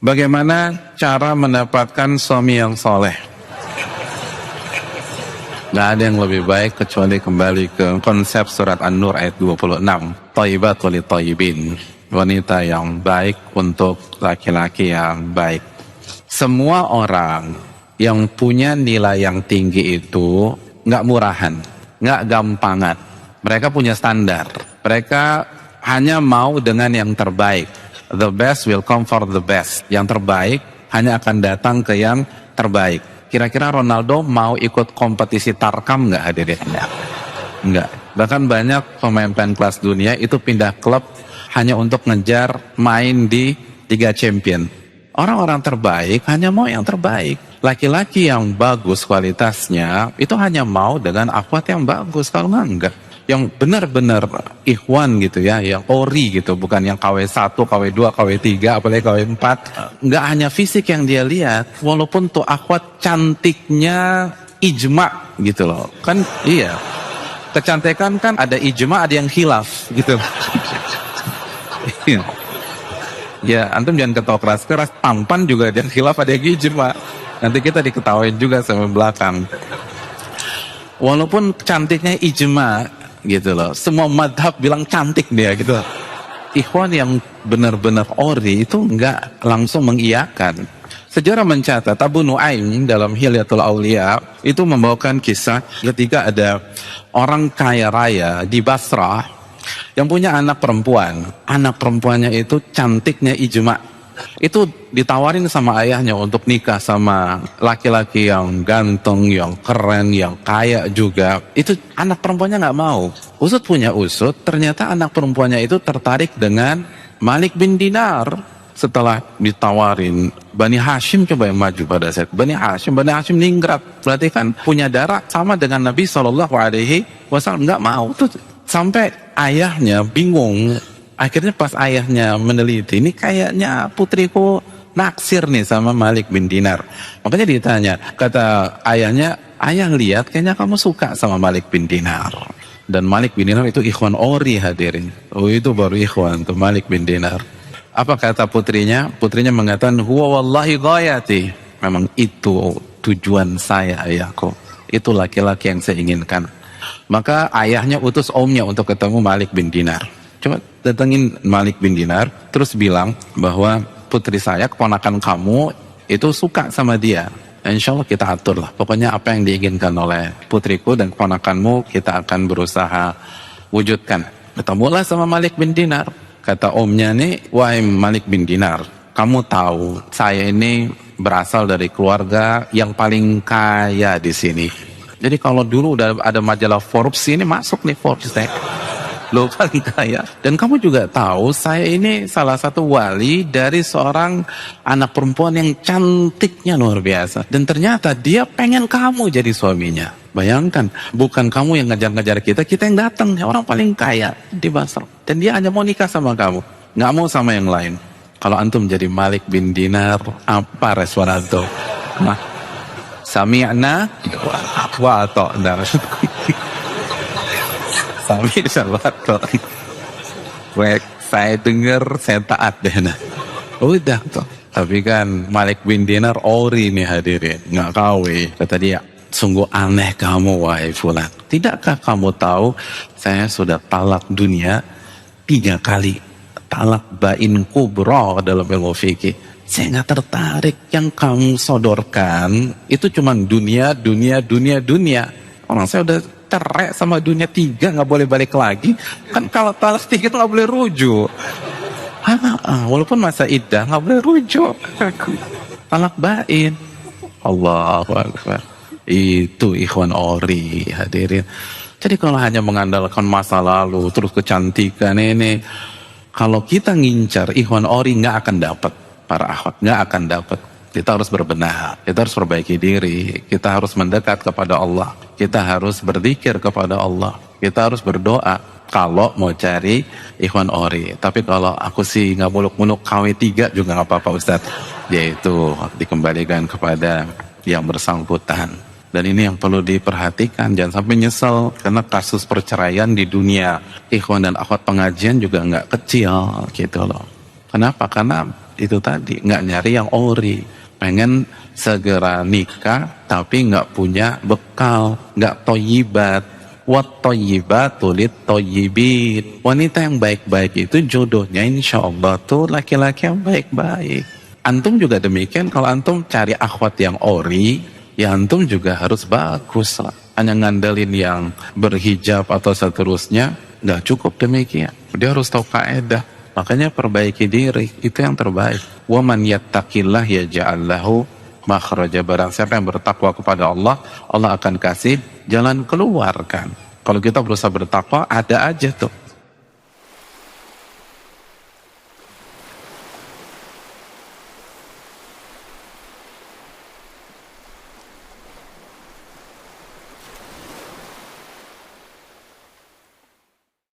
Bagaimana cara mendapatkan suami yang soleh? Gak ada yang lebih baik kecuali kembali ke konsep surat An-Nur ayat 26. Thayyibatul lithayyibin. Wanita yang baik untuk laki-laki yang baik. Semua orang yang punya nilai yang tinggi itu gak murahan, gak gampangan. Mereka punya standar. Mereka hanya mau dengan yang terbaik. The best will come for the best. Yang terbaik hanya akan datang ke yang terbaik. Kira-kira Ronaldo mau ikut kompetisi tarkam nggak hadirin? Nggak. Bahkan banyak pemain-pemain kelas dunia itu pindah klub hanya untuk ngejar main di Liga Champion. Orang-orang terbaik hanya mau yang terbaik. Laki-laki yang bagus kualitasnya itu hanya mau dengan akhwat yang bagus. Kalau enggak. Yang benar-benar ikhwan gitu ya, yang ori gitu, bukan yang KW1, KW2, KW3, apalagi KW4. Nggak hanya fisik yang dia lihat, walaupun tuh akhwat cantiknya ijma gitu loh. Kan iya, kecantikan kan ada ijma, ada yang khilaf gitu. Ya, antum jangan ketawa keras-keras, tampan juga ada yang khilaf, ada yang ijma. Nanti kita diketawain juga sama belakang. Walaupun cantiknya ijma gitu loh, semua madhab bilang cantik dia gitu. Ikhwan yang benar-benar ori itu enggak langsung mengiyakan. Sejarah mencatat Abu Nuaim dalam Hilyatul Aulia itu membawakan kisah ketika ada orang kaya raya di Basrah yang punya anak perempuan. Anak perempuannya itu cantiknya ijma. Itu ditawarin sama ayahnya untuk nikah sama laki-laki yang ganteng, yang keren, yang kaya juga. Itu anak perempuannya nggak mau. Usut punya usut, ternyata anak perempuannya itu tertarik dengan Malik bin Dinar. Setelah ditawarin, Bani Hashim coba yang maju pada saat Bani Hashim ningrat. Berarti kan punya darah sama dengan Nabi SAW, nggak mau. Tuh sampai ayahnya bingung. Akhirnya pas ayahnya meneliti, ini kayaknya putriku naksir nih sama Malik bin Dinar. Makanya ditanya, kata ayahnya, ayah lihat kayaknya kamu suka sama Malik bin Dinar. Dan Malik bin Dinar itu ikhwan ori hadirin. Oh itu baru ikhwan tuh Malik bin Dinar. Apa kata putrinya? Putrinya mengatakan, huwa wallahi ghayati. Memang itu tujuan saya ayahku. Itu laki-laki yang saya inginkan. Maka ayahnya utus omnya untuk ketemu Malik bin Dinar. Coba datengin Malik bin Dinar, terus bilang bahwa putri saya, keponakan kamu, itu suka sama dia. Insya Allah kita atur lah. Pokoknya apa yang diinginkan oleh putriku dan keponakanmu, kita akan berusaha wujudkan. Ketemulah sama Malik bin Dinar. Kata omnya nih, wahai Malik bin Dinar, kamu tahu saya ini berasal dari keluarga yang paling kaya di sini. Jadi kalau dulu udah ada majalah Forbes, ini masuk nih Forbes teh. Lo paling kaya. Dan kamu juga tahu saya ini salah satu wali dari seorang anak perempuan yang cantiknya luar biasa. Dan ternyata dia pengen kamu jadi suaminya. Bayangkan, bukan kamu yang ngejar-ngejar kita yang datang. Orang paling kaya di Basra. Dan dia hanya mau nikah sama kamu, nggak mau sama yang lain. Kalau antum jadi Malik bin Dinar, apa respon antum? Sami'na wa ata'na. Sami salawat. Saya dengar, saya taat deh. Nah. Udah tuh. Tapi kan Malik bin Dinar ori nih hadirin, nggak kawi. Kata dia, sungguh aneh kamu wahai fulan. Tidakkah kamu tahu saya sudah talak dunia 3 kali. Talak bain kubra dalam ilmu fikih. Saya nggak tertarik. Yang kamu sodorkan itu cuma dunia. Orang saya udah cerai sama dunia 3, nggak boleh balik lagi. Kan kalau talak 3 itu nggak boleh rujuk. Walaupun masa iddah nggak boleh rujuk. Talak bain. Allahu Akbar. Itu ikhwan ori hadirin. Jadi kalau hanya mengandalkan masa lalu terus kecantikan ini, kalau kita ngincar ikhwan ori nggak akan dapat para akhwat, nggak akan dapat. Kita harus berbenah, kita harus perbaiki diri, kita harus mendekat kepada Allah, kita harus berzikir kepada Allah, kita harus berdoa kalau mau cari ikhwan ori. Tapi kalau aku sih nggak muluk-muluk KW3 juga nggak apa-apa Ustadz, yaitu dikembalikan kepada yang bersangkutan. Dan ini yang perlu diperhatikan, jangan sampai nyesel karena kasus perceraian di dunia ikhwan dan akhwat pengajian juga nggak kecil gitu loh. Kenapa? Karena itu tadi, nggak nyari yang ori, pengen segera nikah tapi nggak punya bekal, nggak toyibat. Wat toyibatu lit toyibin. Wanita yang baik-baik itu jodohnya insya Allah tuh laki-laki yang baik-baik. Antum juga demikian, kalau antum cari akhwat yang ori, ya antum juga harus bagus lah. Hanya ngandelin yang berhijab atau seterusnya, nggak cukup demikian. Dia harus tahu kaidah. Makanya perbaiki diri, itu yang terbaik. Wa man yattaqillah yaj'al lahu makhraja. Barang siapa yang bertakwa kepada Allah, Allah akan kasih jalan keluar kan. Kalau kita berusaha bertakwa, ada aja tuh